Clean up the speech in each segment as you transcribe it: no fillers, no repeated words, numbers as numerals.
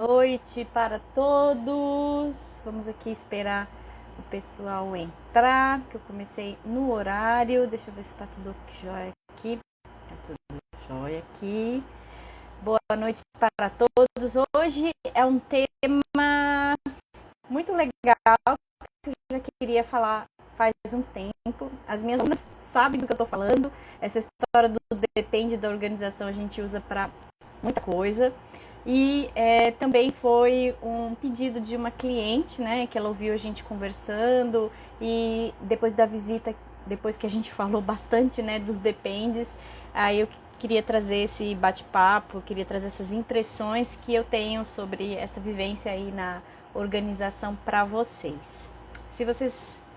Noite para todos. Vamos aqui esperar o pessoal entrar, que eu comecei no horário. Deixa eu ver se tá tudo jóia aqui. Tá tudo jóia aqui. Boa noite para todos. Hoje é um tema muito legal que eu já queria falar faz um tempo. As minhas alunas sabem do que eu tô falando. Essa história do depende da organização a gente usa para muita coisa. E também foi um pedido de uma cliente, né, que ela ouviu a gente conversando e depois da visita, depois que a gente falou bastante, né, dos dependes, aí eu queria trazer esse bate-papo, queria trazer essas impressões que eu tenho sobre essa vivência aí na organização para vocês. Se vocês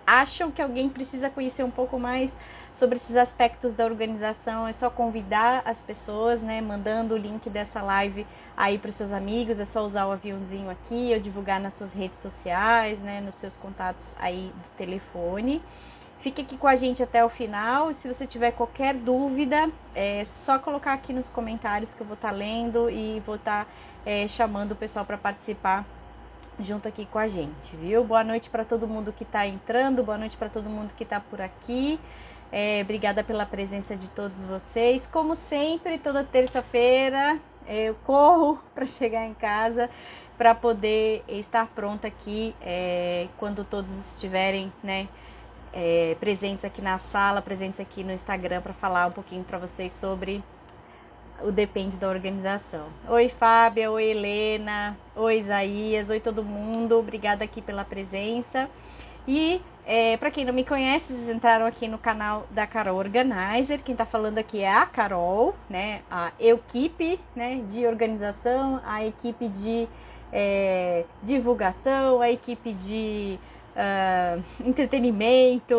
acham que alguém precisa conhecer um pouco mais sobre esses aspectos da organização, é só convidar as pessoas, né, mandando o link dessa live aí para os seus amigos, é só usar o aviãozinho aqui, ou divulgar nas suas redes sociais, né, nos seus contatos aí do telefone. Fique aqui com a gente até o final, e se você tiver qualquer dúvida, é só colocar aqui nos comentários que eu vou estar lendo e vou estar chamando o pessoal para participar junto aqui com a gente, viu? Boa noite para todo mundo que está entrando, boa noite para todo mundo que está por aqui. Obrigada pela presença de todos vocês. Como sempre, toda terça-feira eu corro para chegar em casa para poder estar pronta aqui quando todos estiverem, né, presentes aqui na sala, presentes aqui no Instagram, para falar um pouquinho para vocês sobre o depende da organização. Oi, Fábia, oi, Helena, oi, Isaías, oi, todo mundo. Obrigada aqui pela presença. E para quem não me conhece, vocês entraram aqui no canal da Carol Organizer. Quem está falando aqui é a Carol, né? A equipe, né, de organização, a equipe de divulgação, a equipe de entretenimento,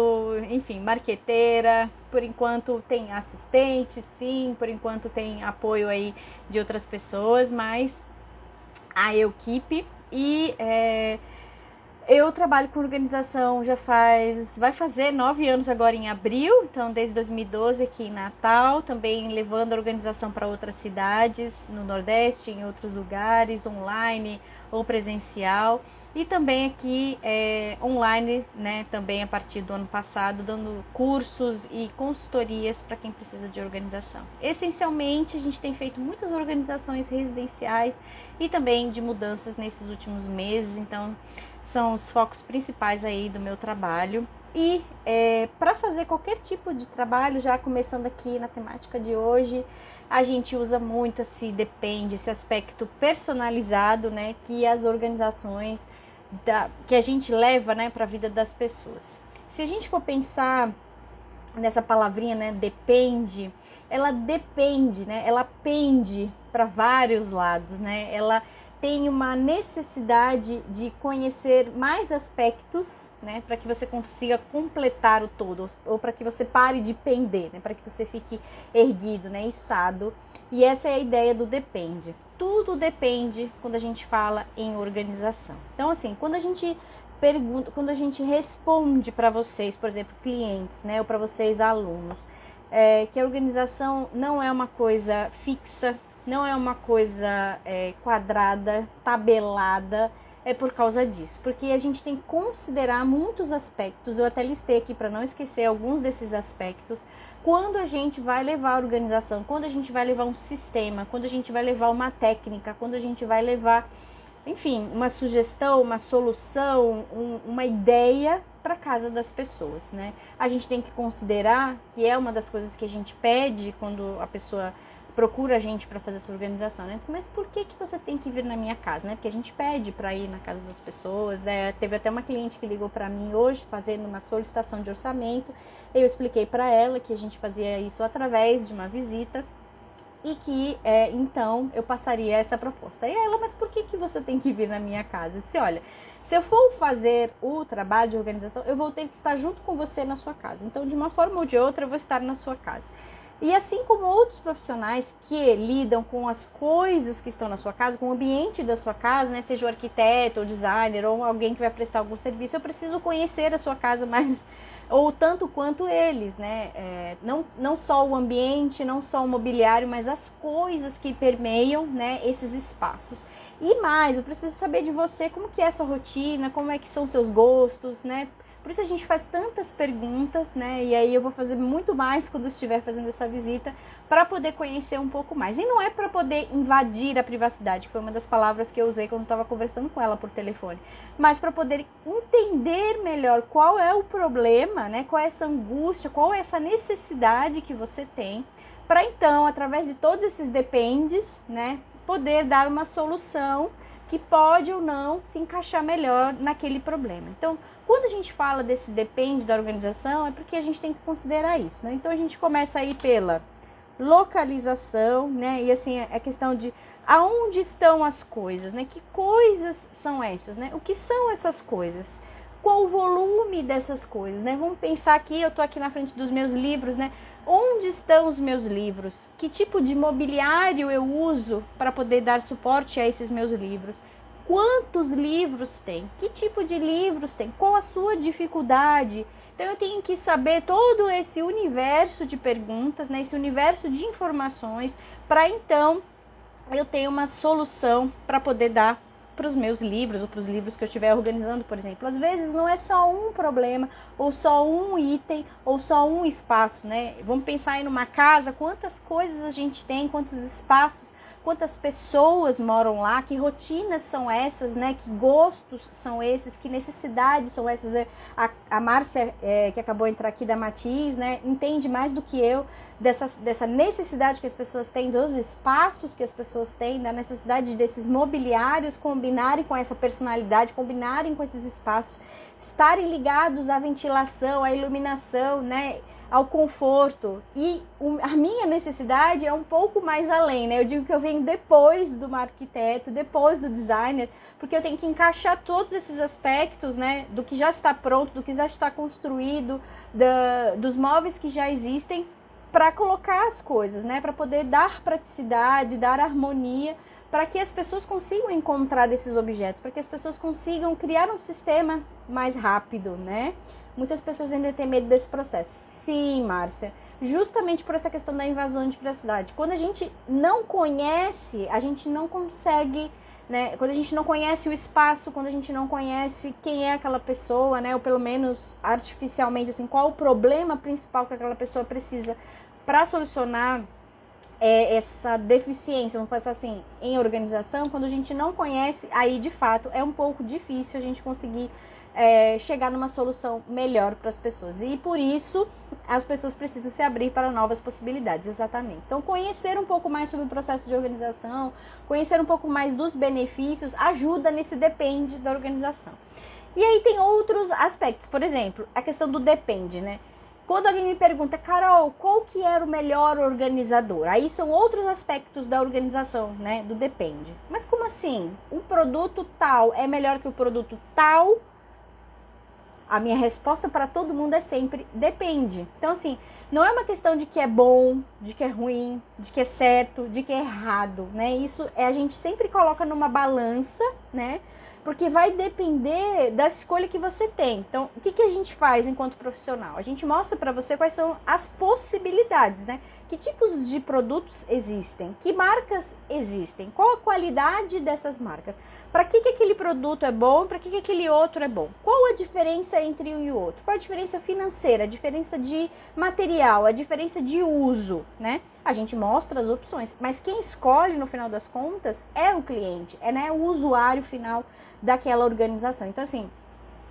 enfim, marqueteira. Por enquanto tem assistente, sim, por enquanto tem apoio aí de outras pessoas, mas a equipe e eu trabalho com organização vai fazer 9 anos agora em abril, então desde 2012 aqui em Natal, também levando a organização para outras cidades no Nordeste, em outros lugares, online ou presencial, e também aqui online, né, também a partir do ano passado, dando cursos e consultorias para quem precisa de organização. Essencialmente, a gente tem feito muitas organizações residenciais e também de mudanças nesses últimos meses, então são os focos principais aí do meu trabalho. E para fazer qualquer tipo de trabalho, já começando aqui na temática de hoje, a gente usa muito esse aspecto personalizado, né, que as organizações que a gente leva, né, para a vida das pessoas. Se a gente for pensar nessa palavrinha, né, depende, ela depende, né, ela pende para vários lados, né, ela tem uma necessidade de conhecer mais aspectos, né, para que você consiga completar o todo, ou para que você pare de pender, né, para que você fique erguido, né, içado. E essa é a ideia do depende. Tudo depende quando a gente fala em organização. Então, assim, quando a gente pergunta, quando a gente responde para vocês, por exemplo, clientes, né, ou para vocês alunos, que a organização não é uma coisa fixa, não é uma coisa quadrada, tabelada, é por causa disso. Porque a gente tem que considerar muitos aspectos, eu até listei aqui para não esquecer alguns desses aspectos, quando a gente vai levar a organização, quando a gente vai levar um sistema, quando a gente vai levar uma técnica, quando a gente vai levar, enfim, uma sugestão, uma solução, uma ideia para casa das pessoas, né? A gente tem que considerar que é uma das coisas que a gente pede quando a pessoa procura a gente para fazer essa organização, né? Mas por que você tem que vir na minha casa, né? Porque a gente pede para ir na casa das pessoas. Teve até uma cliente que ligou para mim hoje fazendo uma solicitação de orçamento. Eu expliquei para ela que a gente fazia isso através de uma visita e que então eu passaria essa proposta. E ela, mas por que você tem que vir na minha casa? Eu disse, olha, se eu for fazer o trabalho de organização, eu vou ter que estar junto com você na sua casa. Então, de uma forma ou de outra, eu vou estar na sua casa. E assim como outros profissionais que lidam com as coisas que estão na sua casa, com o ambiente da sua casa, né, seja o arquiteto ou designer ou alguém que vai prestar algum serviço, eu preciso conhecer a sua casa mais, ou tanto quanto eles, né? Não só o ambiente, não só o mobiliário, mas as coisas que permeiam, né, esses espaços. E mais, eu preciso saber de você, como que é a sua rotina, como é que são os seus gostos, né? Por isso a gente faz tantas perguntas, né? E aí eu vou fazer muito mais quando estiver fazendo essa visita, para poder conhecer um pouco mais. E não é para poder invadir a privacidade, que foi uma das palavras que eu usei quando estava conversando com ela por telefone, mas para poder entender melhor qual é o problema, né? Qual é essa angústia, qual é essa necessidade que você tem, para então, através de todos esses dependes, né, poder dar uma solução que pode ou não se encaixar melhor naquele problema. Então, quando a gente fala desse depende da organização, é porque a gente tem que considerar isso, né? Então, a gente começa aí pela localização, né? E assim, a questão de aonde estão as coisas, né? Que coisas são essas, né? O que são essas coisas? Qual o volume dessas coisas, né? Vamos pensar aqui, eu tô aqui na frente dos meus livros, né? Onde estão os meus livros? Que tipo de mobiliário eu uso para poder dar suporte a esses meus livros? Quantos livros tem? Que tipo de livros tem? Qual a sua dificuldade? Então eu tenho que saber todo esse universo de perguntas, né? Esse universo de informações, para então eu ter uma solução para poder dar para os meus livros ou para os livros que eu estiver organizando, por exemplo. Às vezes não é só um problema, ou só um item, ou só um espaço, né? Vamos pensar aí numa casa, quantas coisas a gente tem, quantos espaços, quantas pessoas moram lá, que rotinas são essas, né? Que gostos são esses, que necessidades são essas. A Márcia, que acabou de entrar aqui da Matiz, né? Entende mais do que eu dessa necessidade que as pessoas têm, dos espaços que as pessoas têm, da necessidade desses mobiliários combinarem com essa personalidade, combinarem com esses espaços, estarem ligados à ventilação, à iluminação, né? Ao conforto. E a minha necessidade é um pouco mais além, né? Eu digo que eu venho depois do arquiteto, depois do designer, porque eu tenho que encaixar todos esses aspectos, né? Do que já está pronto, do que já está construído, dos móveis que já existem, para colocar as coisas, né? Para poder dar praticidade, dar harmonia, para que as pessoas consigam encontrar esses objetos, para que as pessoas consigam criar um sistema mais rápido, né? Muitas pessoas ainda têm medo desse processo. Sim, Márcia, justamente por essa questão da invasão de privacidade. Quando a gente não conhece, a gente não consegue, né? Quando a gente não conhece o espaço, quando a gente não conhece quem é aquela pessoa, né? Ou pelo menos artificialmente, assim, qual o problema principal que aquela pessoa precisa para solucionar essa deficiência, vamos pensar assim, em organização. Quando a gente não conhece, aí de fato é um pouco difícil a gente conseguir chegar numa solução melhor para as pessoas. E por isso as pessoas precisam se abrir para novas possibilidades, exatamente. Então, conhecer um pouco mais sobre o processo de organização, conhecer um pouco mais dos benefícios, ajuda nesse depende da organização. E aí tem outros aspectos, por exemplo, a questão do depende, né? Quando alguém me pergunta, Carol, qual que era o melhor organizador? Aí são outros aspectos da organização, né? Do depende. Mas como assim? O produto tal é melhor que o produto tal? A minha resposta para todo mundo é sempre depende. Então, assim, não é uma questão de que é bom, de que é ruim, de que é certo, de que é errado, né? Isso a gente sempre coloca numa balança, né? Porque vai depender da escolha que você tem. Então, o que a gente faz enquanto profissional? A gente mostra para você quais são as possibilidades, né? Que tipos de produtos existem? Que marcas existem? Qual a qualidade dessas marcas? Para que aquele produto é bom? Para que aquele outro é bom? Qual a diferença entre um e o outro? Qual a diferença financeira? A diferença de material? A diferença de uso, né? A gente mostra as opções, mas quem escolhe no final das contas é o cliente, né, o usuário final daquela organização. Então, assim,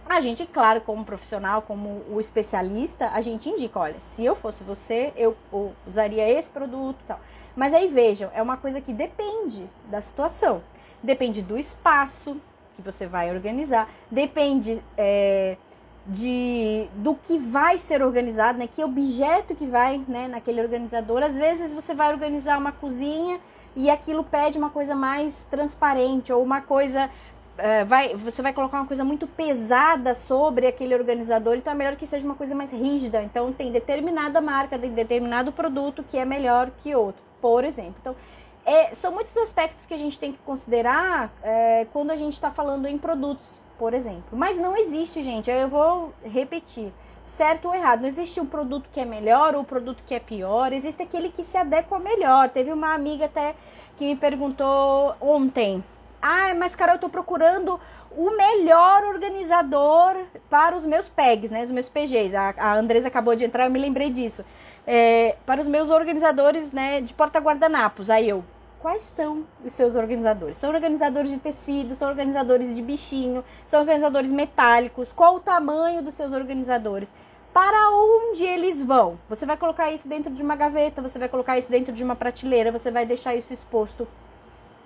a gente, claro, como profissional, como o especialista, a gente indica, olha, se eu fosse você, eu usaria esse produto e tal. Mas aí, vejam, é uma coisa que depende da situação, depende do espaço que você vai organizar, depende do que vai ser organizado, né? Que objeto que vai, né, naquele organizador. Às vezes você vai organizar uma cozinha e aquilo pede uma coisa mais transparente, ou uma coisa... você vai colocar uma coisa muito pesada sobre aquele organizador, então é melhor que seja uma coisa mais rígida. Então tem determinada marca, tem determinado produto que é melhor que outro, por exemplo. Então são muitos aspectos que a gente tem que considerar quando a gente está falando em produtos, por exemplo. Mas não existe, gente, eu vou repetir, certo ou errado. Não existe um produto que é melhor ou um produto que é pior. Existe aquele que se adequa melhor. Teve uma amiga até que me perguntou ontem, Ah, mas Carol, eu tô procurando o melhor organizador para os meus PEGs, né? Os meus PGs. A Andresa acabou de entrar, eu me lembrei disso. Para os meus organizadores, né, de porta-guardanapos. Aí eu, quais são os seus organizadores? São organizadores de tecido, são organizadores de bichinho, são organizadores metálicos. Qual o tamanho dos seus organizadores? Para onde eles vão? Você vai colocar isso dentro de uma gaveta, você vai colocar isso dentro de uma prateleira, você vai deixar isso exposto.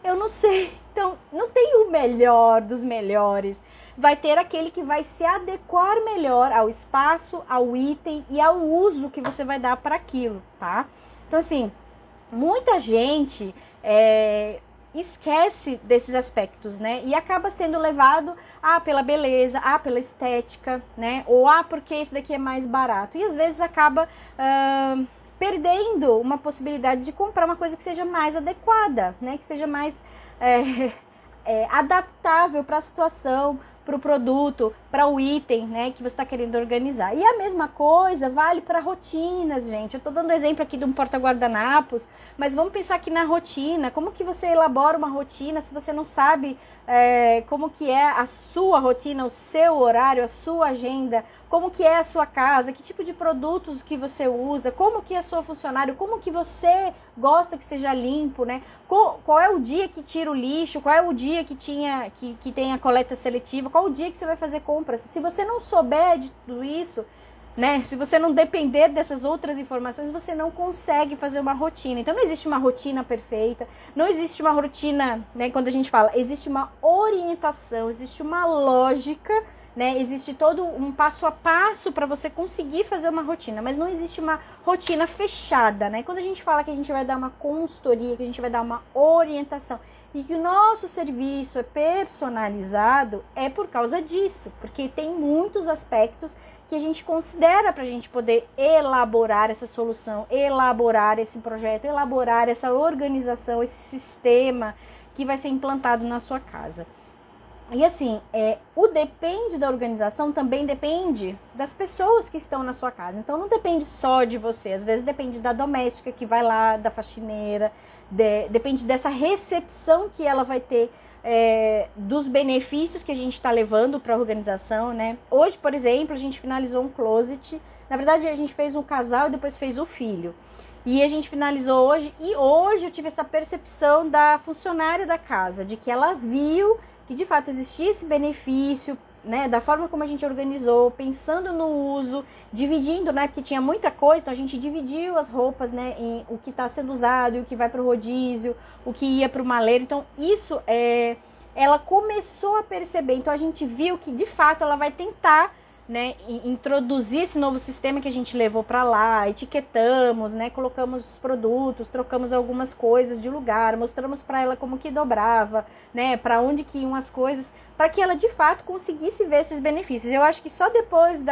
Eu não sei. Então, não tem o melhor dos melhores. Vai ter aquele que vai se adequar melhor ao espaço, ao item e ao uso que você vai dar para aquilo, tá? Então, assim, muita gente esquece desses aspectos, né? E acaba sendo levado pela beleza, pela estética, né? Ou porque esse daqui é mais barato. E às vezes acaba perdendo uma possibilidade de comprar uma coisa que seja mais adequada, né? Que seja mais adaptável para a situação, para o produto, para o item, né, que você está querendo organizar. E a mesma coisa vale para rotinas, gente. Eu estou dando exemplo aqui de um porta-guardanapos, mas vamos pensar aqui na rotina. Como que você elabora uma rotina se você não sabe como que é a sua rotina, o seu horário, a sua agenda, como que é a sua casa, que tipo de produtos que você usa, como que é a sua funcionário, como que você gosta que seja limpo, né? Qual é o dia que tira o lixo, qual é o dia que tem a coleta seletiva, qual o dia que você vai fazer compras. Se você não souber de tudo isso, né? Se você não depender dessas outras informações, você não consegue fazer uma rotina. Então não existe uma rotina perfeita, não existe uma rotina, né? Quando a gente fala, existe uma orientação, existe uma lógica, né? Existe todo um passo a passo para você conseguir fazer uma rotina, mas não existe uma rotina fechada, né? Quando a gente fala que a gente vai dar uma consultoria, que a gente vai dar uma orientação e que o nosso serviço é personalizado, é por causa disso, porque tem muitos aspectos que a gente considera para a gente poder elaborar essa solução, elaborar esse projeto, elaborar essa organização, esse sistema que vai ser implantado na sua casa. E assim, o depende da organização também depende das pessoas que estão na sua casa. Então não depende só de você, às vezes depende da doméstica que vai lá, da faxineira, depende dessa recepção que ela vai ter, dos benefícios que a gente está levando para a organização, né? Hoje, por exemplo, a gente finalizou um closet. Na verdade, a gente fez um casal e depois fez o filho. E a gente finalizou hoje. E hoje eu tive essa percepção da funcionária da casa, de que ela viu que de fato existia esse benefício, né, da forma como a gente organizou, pensando no uso, dividindo, né, porque tinha muita coisa, então a gente dividiu as roupas, né, em o que está sendo usado e o que vai para o rodízio, o que ia para o maleiro. Então isso ela começou a perceber, então a gente viu que de fato ela vai tentar, né, introduzir esse novo sistema que a gente levou para lá, etiquetamos, né, colocamos os produtos, trocamos algumas coisas de lugar, mostramos para ela como que dobrava, né, para onde que iam as coisas, para que ela de fato conseguisse ver esses benefícios. Eu acho que só depois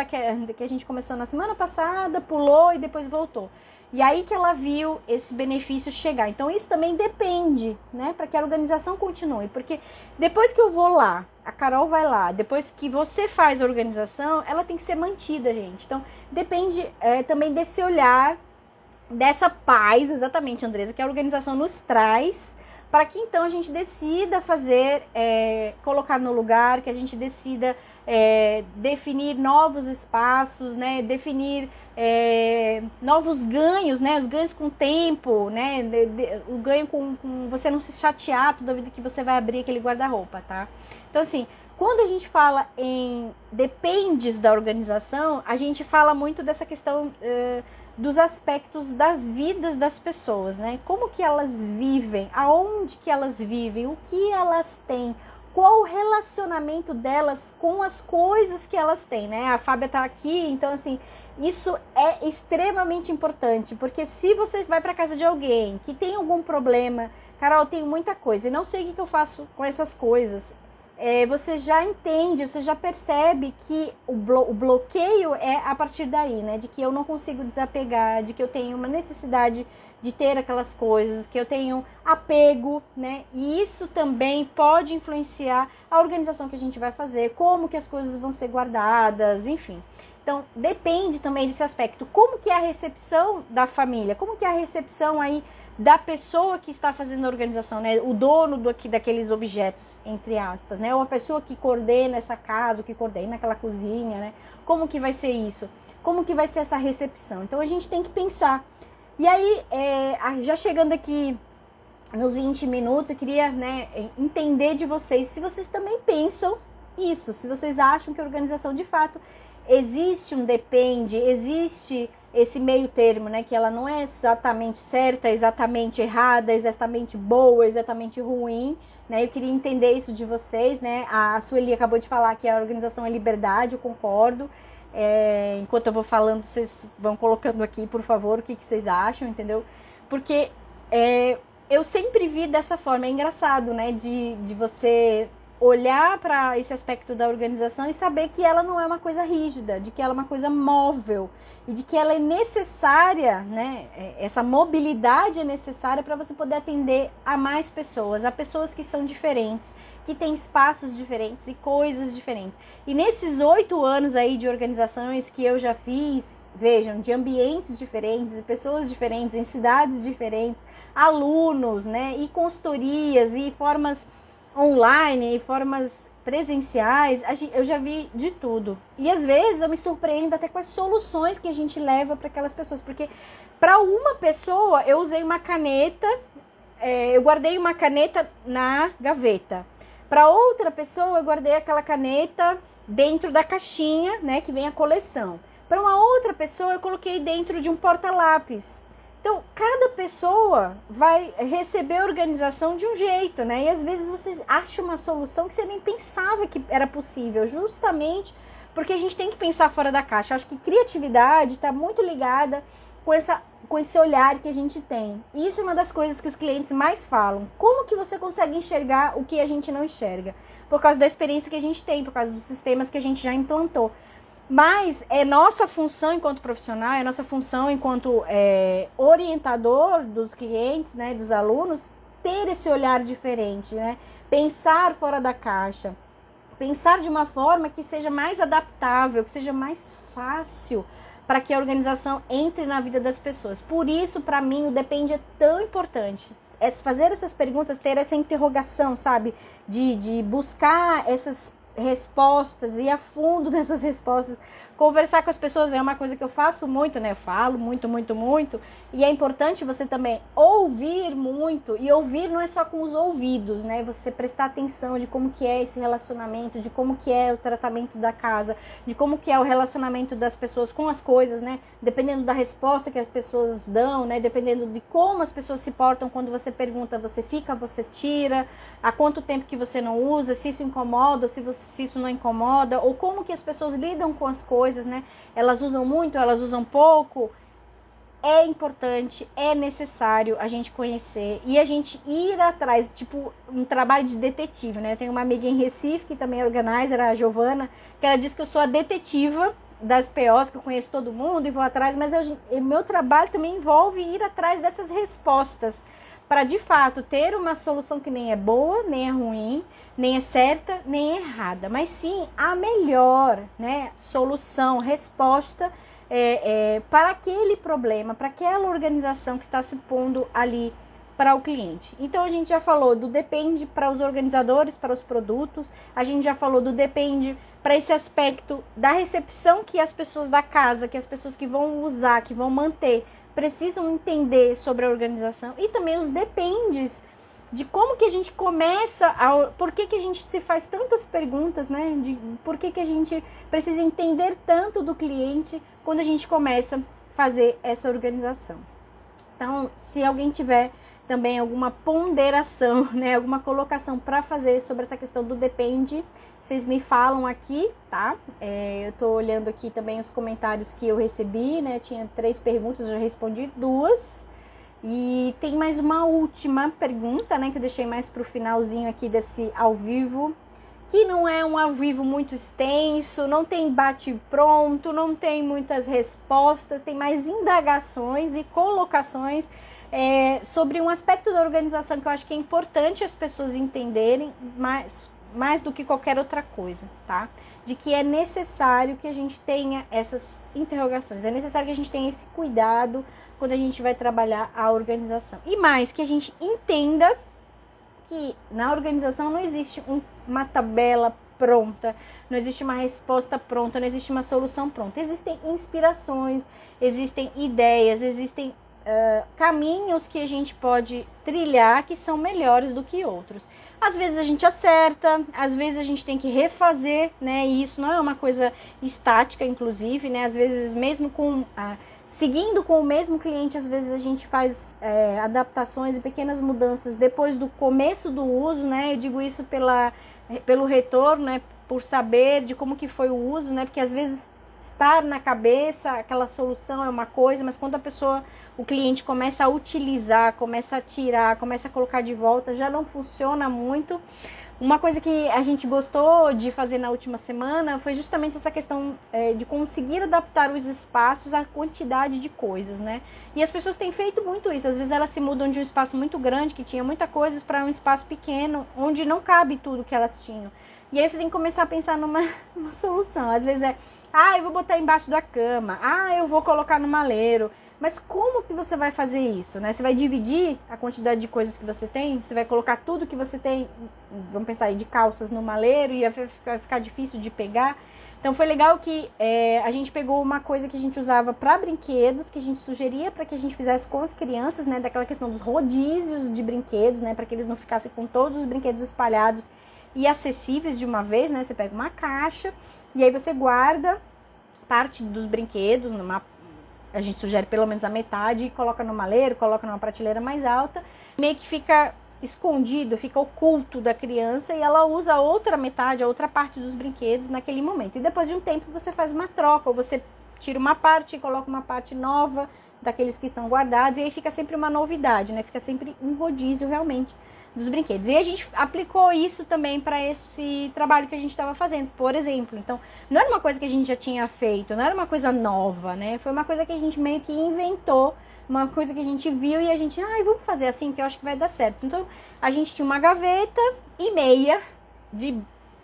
que a gente começou na semana passada, pulou e depois voltou. E aí que ela viu esse benefício chegar. Então isso também depende, né, para que a organização continue. Porque depois que eu vou lá, a Carol vai lá, depois que você faz a organização, ela tem que ser mantida, gente. Então depende também desse olhar, dessa paz, exatamente, Andresa, que a organização nos traz, para que então a gente decida fazer, colocar no lugar, que a gente decida definir novos espaços, né, definir novos ganhos, né, os ganhos com o tempo, né, o ganho com você não se chatear toda vida que você vai abrir aquele guarda-roupa, tá? Então assim, quando a gente fala em dependes da organização, a gente fala muito dessa questão dos aspectos das vidas das pessoas, né? Como que elas vivem, aonde que elas vivem, o que elas têm, qual o relacionamento delas com as coisas que elas têm, né? A Fábia tá aqui, então assim, isso é extremamente importante, porque se você vai para casa de alguém que tem algum problema, Carol, eu tenho muita coisa e não sei o que eu faço com essas coisas, você já entende, você já percebe que o bloqueio é a partir daí, né? De que eu não consigo desapegar, de que eu tenho uma necessidade de ter aquelas coisas, que eu tenho apego, né? E isso também pode influenciar a organização que a gente vai fazer, como que as coisas vão ser guardadas, enfim. Então, depende também desse aspecto. Como que é a recepção da família? Como que é a recepção aí da pessoa que está fazendo a organização, né? O dono daqueles objetos, entre aspas, né? Ou a pessoa que coordena essa casa, que coordena aquela cozinha, né? Como que vai ser isso? Como que vai ser essa recepção? Então a gente tem que pensar. E aí, já chegando aqui nos 20 minutos, eu queria, né, entender de vocês, se vocês também pensam isso, se vocês acham que a organização de fato existe depende, existe esse meio termo, né, que ela não é exatamente certa, exatamente errada, exatamente boa, exatamente ruim, né, eu queria entender isso de vocês, né, a Sueli acabou de falar que a organização é liberdade, eu concordo, enquanto eu vou falando, vocês vão colocando aqui, por favor, o que vocês acham, entendeu, porque eu sempre vi dessa forma, é engraçado, né, de você olhar para esse aspecto da organização e saber que ela não é uma coisa rígida, de que ela é uma coisa móvel e de que ela é necessária, né? Essa mobilidade é necessária para você poder atender a mais pessoas, a pessoas que são diferentes, que têm espaços diferentes e coisas diferentes. E nesses 8 anos aí de organizações que eu já fiz, vejam, de ambientes diferentes, de pessoas diferentes, em cidades diferentes, alunos, né? E consultorias e formas online e formas presenciais, eu já vi de tudo. E às vezes eu me surpreendo até com as soluções que a gente leva para aquelas pessoas. Porque para uma pessoa eu usei uma caneta, eu guardei uma caneta na gaveta. Para outra pessoa eu guardei aquela caneta dentro da caixinha, né, que vem a coleção. Para uma outra pessoa eu coloquei dentro de um porta-lápis. Então, cada pessoa vai receber a organização de um jeito, né? E às vezes você acha uma solução que você nem pensava que era possível, justamente porque a gente tem que pensar fora da caixa. Acho que criatividade está muito ligada com esse olhar que a gente tem. E isso é uma das coisas que os clientes mais falam. Como que você consegue enxergar o que a gente não enxerga? Por causa da experiência que a gente tem, por causa dos sistemas que a gente já implantou. Mas é nossa função enquanto profissional, é nossa função enquanto orientador dos clientes, né, dos alunos, ter esse olhar diferente, né? Pensar fora da caixa, pensar de uma forma que seja mais adaptável, que seja mais fácil para que a organização entre na vida das pessoas. Por isso, para mim, o Depende é tão importante. É fazer essas perguntas, ter essa interrogação, sabe? De buscar essas respostas, ir a fundo dessas respostas, conversar com as pessoas é uma coisa que eu faço muito, né? Eu falo muito, muito, muito, e é importante você também ouvir muito, e ouvir não é só com os ouvidos, né? Você prestar atenção de como que é esse relacionamento, de como que é o tratamento da casa, de como que é o relacionamento das pessoas com as coisas, né? Dependendo da resposta que as pessoas dão, né? Dependendo de como as pessoas se portam quando você pergunta, você fica, você tira, há quanto tempo que você não usa, se isso incomoda, se isso não incomoda, ou como que as pessoas lidam com as coisas, né? Elas usam muito, elas usam pouco. É importante, é necessário a gente conhecer e a gente ir atrás, tipo um trabalho de detetive, né? Tem uma amiga em Recife que também é organizer, a Giovana, que ela diz que eu sou a detetiva das POs, que eu conheço todo mundo e vou atrás, mas meu trabalho também envolve ir atrás dessas respostas para de fato ter uma solução que nem é boa, nem é ruim, nem é certa, nem é errada, mas sim a melhor, né, solução, resposta para aquele problema, para aquela organização que está se pondo ali para o cliente. Então a gente já falou do depende para os organizadores, para os produtos, a gente já falou do depende para esse aspecto da recepção que as pessoas da casa, que as pessoas que vão usar, que vão manter, precisam entender sobre a organização, e também os dependes de como que a gente começa, por que a gente se faz tantas perguntas, né? De por que a gente precisa entender tanto do cliente quando a gente começa a fazer essa organização. Então, se alguém tiver também alguma ponderação, né, alguma colocação para fazer sobre essa questão do depende, vocês me falam aqui, tá? Eu tô olhando aqui também os comentários que eu recebi, né? Tinha 3 perguntas, eu já respondi 2. E tem mais uma última pergunta, né, que eu deixei mais pro finalzinho aqui desse ao vivo, que não é um ao vivo muito extenso, não tem bate-pronto, não tem muitas respostas, tem mais indagações e colocações sobre um aspecto da organização que eu acho que é importante as pessoas entenderem mais do que qualquer outra coisa, tá? De que é necessário que a gente tenha essas interrogações, é necessário que a gente tenha esse cuidado quando a gente vai trabalhar a organização. E mais, que a gente entenda que na organização não existe uma tabela pronta, não existe uma resposta pronta, não existe uma solução pronta. Existem inspirações, existem ideias, existem caminhos que a gente pode trilhar que são melhores do que outros. Às vezes a gente acerta, às vezes a gente tem que refazer, né? E isso não é uma coisa estática, inclusive, né? Às vezes mesmo seguindo com o mesmo cliente, às vezes a gente faz adaptações e pequenas mudanças depois do começo do uso, né? Eu digo isso pelo retorno, né? Por saber de como que foi o uso, né? Porque às vezes estar na cabeça, aquela solução é uma coisa, mas quando o cliente começa a utilizar, começa a tirar, começa a colocar de volta, já não funciona muito. Uma coisa que a gente gostou de fazer na última semana foi justamente essa questão de conseguir adaptar os espaços à quantidade de coisas, né? E as pessoas têm feito muito isso. Às vezes elas se mudam de um espaço muito grande, que tinha muitas coisas, para um espaço pequeno, onde não cabe tudo que elas tinham. E aí você tem que começar a pensar numa solução. Às vezes eu vou botar embaixo da cama. Eu vou colocar no maleiro. Mas como que você vai fazer isso, né? Você vai dividir a quantidade de coisas que você tem? Você vai colocar tudo que você tem, vamos pensar aí, de calças no maleiro e vai ficar difícil de pegar? Então foi legal que a gente pegou uma coisa que a gente usava para brinquedos, que a gente sugeria para que a gente fizesse com as crianças, né? Daquela questão dos rodízios de brinquedos, né? Para que eles não ficassem com todos os brinquedos espalhados e acessíveis de uma vez, né? Você pega uma caixa e aí você guarda parte dos brinquedos, a gente sugere pelo menos a metade, e coloca no maleiro, coloca numa prateleira mais alta, meio que fica escondido, fica oculto da criança e ela usa a outra metade, a outra parte dos brinquedos naquele momento. E depois de um tempo você faz uma troca, ou você tira uma parte e coloca uma parte nova daqueles que estão guardados, e aí fica sempre uma novidade, né? Fica sempre um rodízio realmente dos brinquedos. E a gente aplicou isso também para esse trabalho que a gente estava fazendo, por exemplo. Então, não era uma coisa que a gente já tinha feito, não era uma coisa nova, né? Foi uma coisa que a gente meio que inventou, uma coisa que a gente viu e a gente, vamos fazer assim que eu acho que vai dar certo. Então, a gente tinha uma gaveta e meia de,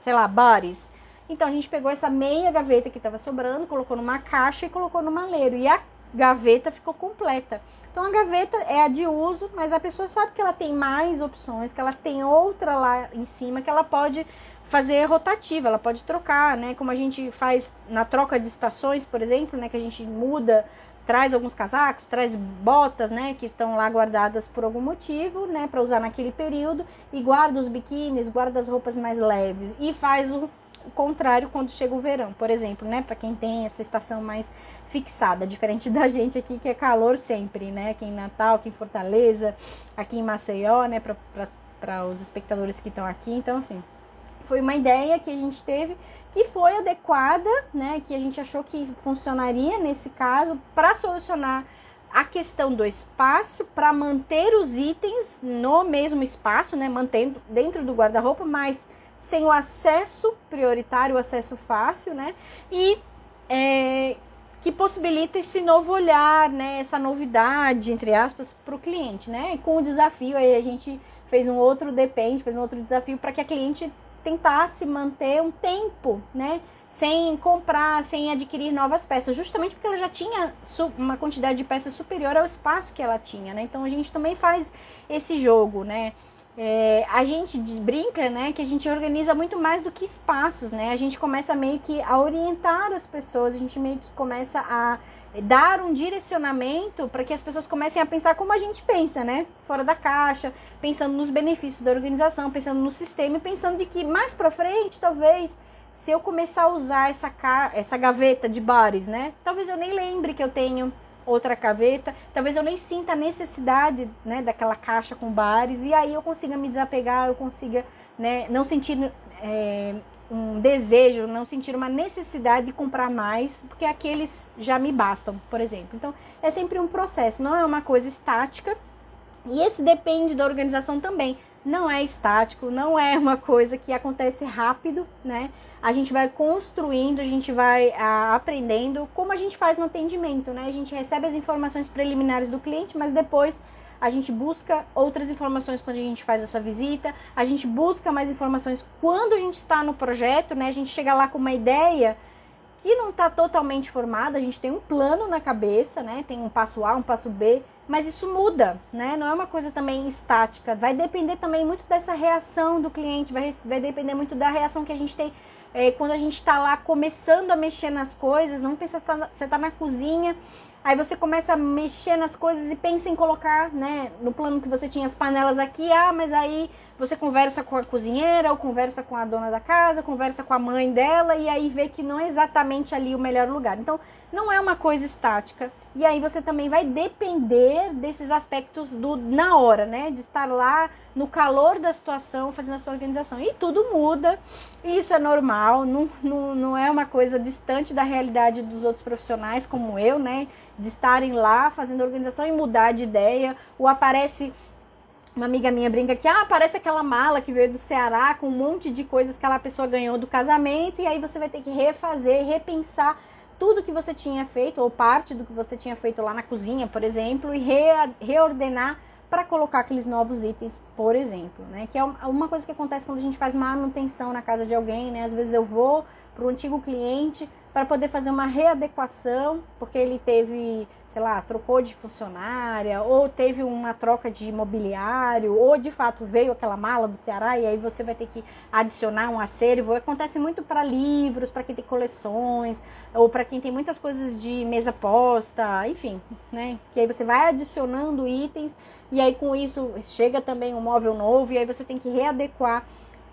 sei lá, bares. Então, a gente pegou essa meia gaveta que estava sobrando, colocou numa caixa e colocou no maleiro. E a gaveta ficou completa. Então a gaveta é a de uso, mas a pessoa sabe que ela tem mais opções, que ela tem outra lá em cima, que ela pode fazer rotativa, ela pode trocar, né? Como a gente faz na troca de estações, por exemplo, né? Que a gente muda, traz alguns casacos, traz botas, né? Que estão lá guardadas por algum motivo, né? Para usar naquele período, e guarda os biquínis, guarda as roupas mais leves e faz o contrário quando chega o verão, por exemplo, né? Para quem tem essa estação mais fixada, diferente da gente aqui que é calor sempre, né? Aqui em Natal, aqui em Fortaleza, aqui em Maceió, né? Para os espectadores que estão aqui. Então, assim, foi uma ideia que a gente teve que foi adequada, né? Que a gente achou que funcionaria nesse caso para solucionar a questão do espaço, para manter os itens no mesmo espaço, né? Mantendo dentro do guarda-roupa, mas sem o acesso prioritário, o acesso fácil, né? E que possibilita esse novo olhar, né? Essa novidade, entre aspas, para o cliente, né? E com o desafio, aí a gente fez um outro desafio para que a cliente tentasse manter um tempo, né? Sem comprar, sem adquirir novas peças, justamente porque ela já tinha uma quantidade de peças superior ao espaço que ela tinha, né? Então a gente também faz esse jogo, né? A gente brinca, né, que a gente organiza muito mais do que espaços, né? A gente começa meio que a orientar as pessoas, a gente meio que começa a dar um direcionamento para que as pessoas comecem a pensar como a gente pensa, né? Fora da caixa, pensando nos benefícios da organização, pensando no sistema e pensando de que mais para frente, talvez, se eu começar a usar essa gaveta de bares, né? Talvez eu nem lembre que eu tenho outra gaveta, talvez eu nem sinta a necessidade, né, daquela caixa com bares, e aí eu consiga me desapegar, eu consiga, né, não sentir um desejo, não sentir uma necessidade de comprar mais, porque aqueles já me bastam, por exemplo. Então, é sempre um processo, não é uma coisa estática, e esse depende da organização também. Não é estático, não é uma coisa que acontece rápido, né? A gente vai construindo, a gente vai aprendendo, como a gente faz no atendimento, né? A gente recebe as informações preliminares do cliente, mas depois a gente busca outras informações quando a gente faz essa visita, a gente busca mais informações quando a gente está no projeto, né? A gente chega lá com uma ideia que não está totalmente formada, a gente tem um plano na cabeça, né? Tem um passo A, um passo B, mas isso muda, né? Não é uma coisa também estática. Vai depender também muito dessa reação do cliente, vai depender muito da reação que a gente tem quando a gente está lá começando a mexer nas coisas. Não pensa que você está na cozinha, aí você começa a mexer nas coisas e pensa em colocar, né? No plano que você tinha as panelas aqui, mas aí você conversa com a cozinheira, ou conversa com a dona da casa, conversa com a mãe dela, e aí vê que não é exatamente ali o melhor lugar. Então, não é uma coisa estática. E aí você também vai depender desses aspectos na hora, né? De estar lá no calor da situação, fazendo a sua organização. E tudo muda, e isso é normal, não é uma coisa distante da realidade dos outros profissionais como eu, né? De estarem lá fazendo a organização e mudar de ideia, ou aparece... Uma amiga minha brinca que parece aquela mala que veio do Ceará com um monte de coisas que aquela pessoa ganhou do casamento, e aí você vai ter que refazer, repensar tudo que você tinha feito, ou parte do que você tinha feito lá na cozinha, por exemplo, e reordenar para colocar aqueles novos itens, por exemplo, né? Que é uma coisa que acontece quando a gente faz manutenção na casa de alguém, né? Às vezes eu vou para o antigo cliente para poder fazer uma readequação, porque ele teve, sei lá, trocou de funcionária, ou teve uma troca de mobiliário, ou de fato veio aquela mala do Ceará e aí você vai ter que adicionar um acervo. Acontece muito para livros, para quem tem coleções, ou para quem tem muitas coisas de mesa posta, enfim, né? Que aí você vai adicionando itens e aí com isso chega também um móvel novo e aí você tem que readequar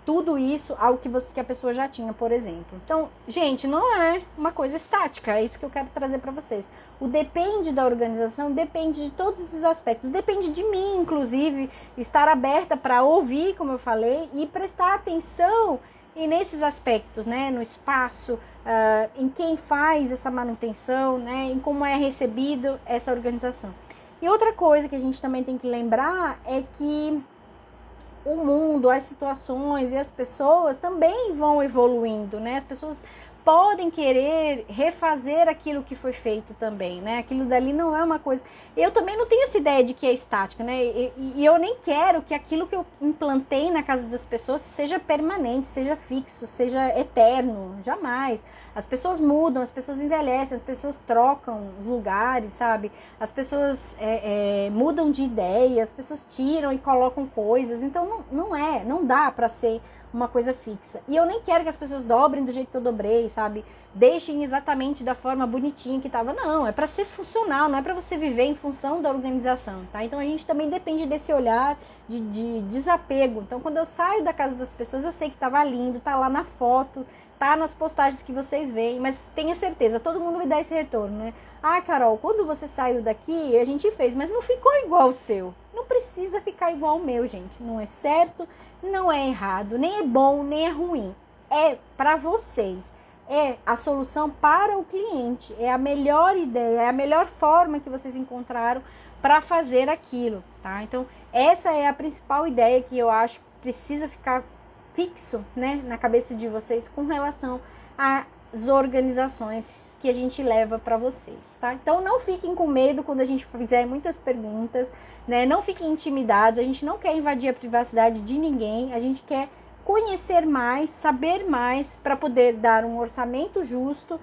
tudo isso ao que a pessoa já tinha, por exemplo. Então, gente, não é uma coisa estática, é isso que eu quero trazer para vocês. O depende da organização, depende de todos esses aspectos, depende de mim, inclusive, estar aberta para ouvir, como eu falei, e prestar atenção nesses aspectos, né, no espaço, em quem faz essa manutenção, né, em como é recebido essa organização. E outra coisa que a gente também tem que lembrar é que o mundo, as situações e as pessoas também vão evoluindo, né? As pessoas podem querer refazer aquilo que foi feito também, né? Aquilo dali não é uma coisa... Eu também não tenho essa ideia de que é estática, né? E eu nem quero que aquilo que eu implantei na casa das pessoas seja permanente, seja fixo, seja eterno, jamais. As pessoas mudam, as pessoas envelhecem, as pessoas trocam os lugares, sabe? As pessoas mudam de ideia, as pessoas tiram e colocam coisas. Então não dá pra ser uma coisa fixa. E eu nem quero que as pessoas dobrem do jeito que eu dobrei, sabe? Deixem exatamente da forma bonitinha que tava. Não, é pra ser funcional, não é pra você viver em função da organização, tá? Então a gente também depende desse olhar de desapego. Então quando eu saio da casa das pessoas, eu sei que tava lindo, tá lá na foto, tá nas postagens que vocês veem, mas tenha certeza, todo mundo me dá esse retorno, né? Carol, quando você saiu daqui, a gente fez, mas não ficou igual o seu. Não precisa ficar igual o meu, gente. Não é certo, não é errado, nem é bom, nem é ruim. É para vocês. É a solução para o cliente. É a melhor ideia, é a melhor forma que vocês encontraram para fazer aquilo, tá? Então, essa é a principal ideia que eu acho que precisa ficar fixo, né, na cabeça de vocês com relação às organizações que a gente leva para vocês, tá? Então não fiquem com medo quando a gente fizer muitas perguntas, né? Não fiquem intimidados, a gente não quer invadir a privacidade de ninguém, a gente quer conhecer mais, saber mais para poder dar um orçamento justo,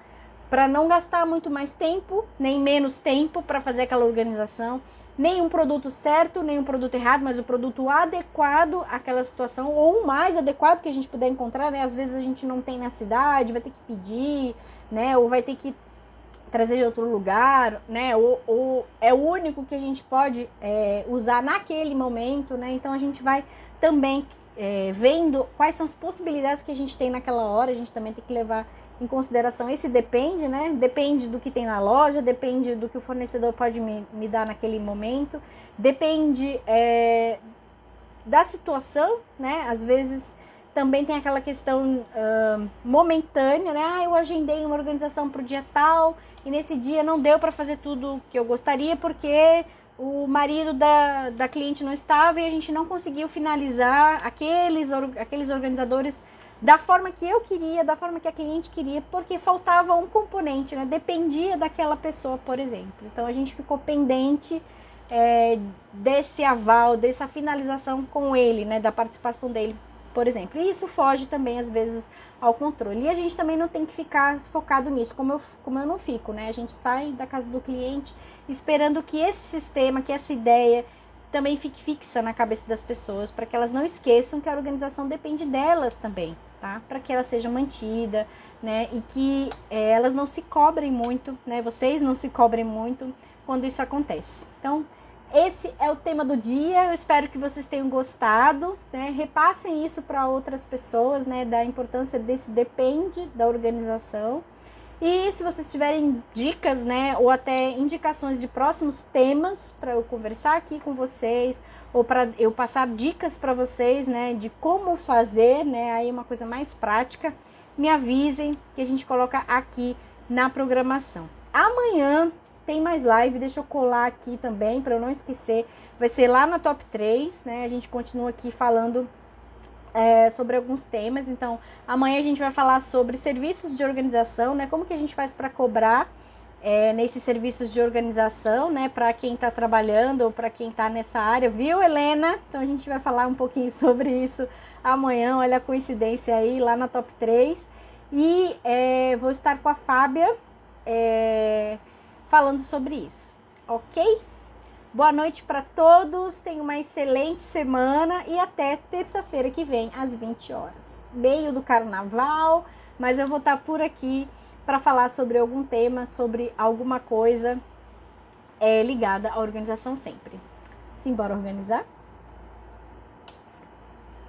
para não gastar muito mais tempo, nem menos tempo para fazer aquela organização, nem um produto certo, nem um produto errado, mas o produto adequado àquela situação, ou o mais adequado que a gente puder encontrar, né? Às vezes a gente não tem na cidade, vai ter que pedir, né? Ou vai ter que trazer de outro lugar, né? Ou é o único que a gente pode usar naquele momento, né? Então a gente vai também vendo quais são as possibilidades que a gente tem naquela hora, a gente também tem que levar em consideração esse depende, né? Depende do que tem na loja, depende do que o fornecedor pode me dar naquele momento, depende da situação, né? Às vezes também tem aquela questão momentânea, né? Eu agendei uma organização para o dia tal e nesse dia não deu para fazer tudo que eu gostaria porque o marido da cliente não estava e a gente não conseguiu finalizar aqueles organizadores da forma que eu queria, da forma que a cliente queria, porque faltava um componente, né? Dependia daquela pessoa, por exemplo. Então a gente ficou pendente desse aval, dessa finalização com ele, né? Da participação dele por exemplo. E isso foge também, às vezes, ao controle. E a gente também não tem que ficar focado nisso, como eu não fico, né? A gente sai da casa do cliente esperando que esse sistema, que essa ideia também fique fixa na cabeça das pessoas, para que elas não esqueçam que a organização depende delas também, tá? Para que ela seja mantida, né? E que elas não se cobrem muito, né? Vocês não se cobrem muito quando isso acontece. Então, esse é o tema do dia. Eu espero que vocês tenham gostado, né? Repassem isso para outras pessoas, né? Da importância desse depende da organização. E se vocês tiverem dicas, né, ou até indicações de próximos temas para eu conversar aqui com vocês, ou para eu passar dicas para vocês, né, de como fazer, né, aí uma coisa mais prática, me avisem que a gente coloca aqui na programação. Amanhã tem mais live, deixa eu colar aqui também para eu não esquecer. Vai ser lá na Top 3, né? A gente continua aqui falando sobre alguns temas. Então, amanhã a gente vai falar sobre serviços de organização, né? Como que a gente faz para cobrar nesses serviços de organização, né? Para quem está trabalhando ou para quem está nessa área, viu, Helena? Então, a gente vai falar um pouquinho sobre isso amanhã. Olha a coincidência aí, lá na Top 3. E vou estar com a Fábia falando sobre isso, ok? Boa noite para todos, tenham uma excelente semana e até terça-feira que vem, às 20 horas. Meio do carnaval, mas eu vou estar por aqui para falar sobre algum tema, sobre alguma coisa ligada à organização sempre. Simbora organizar?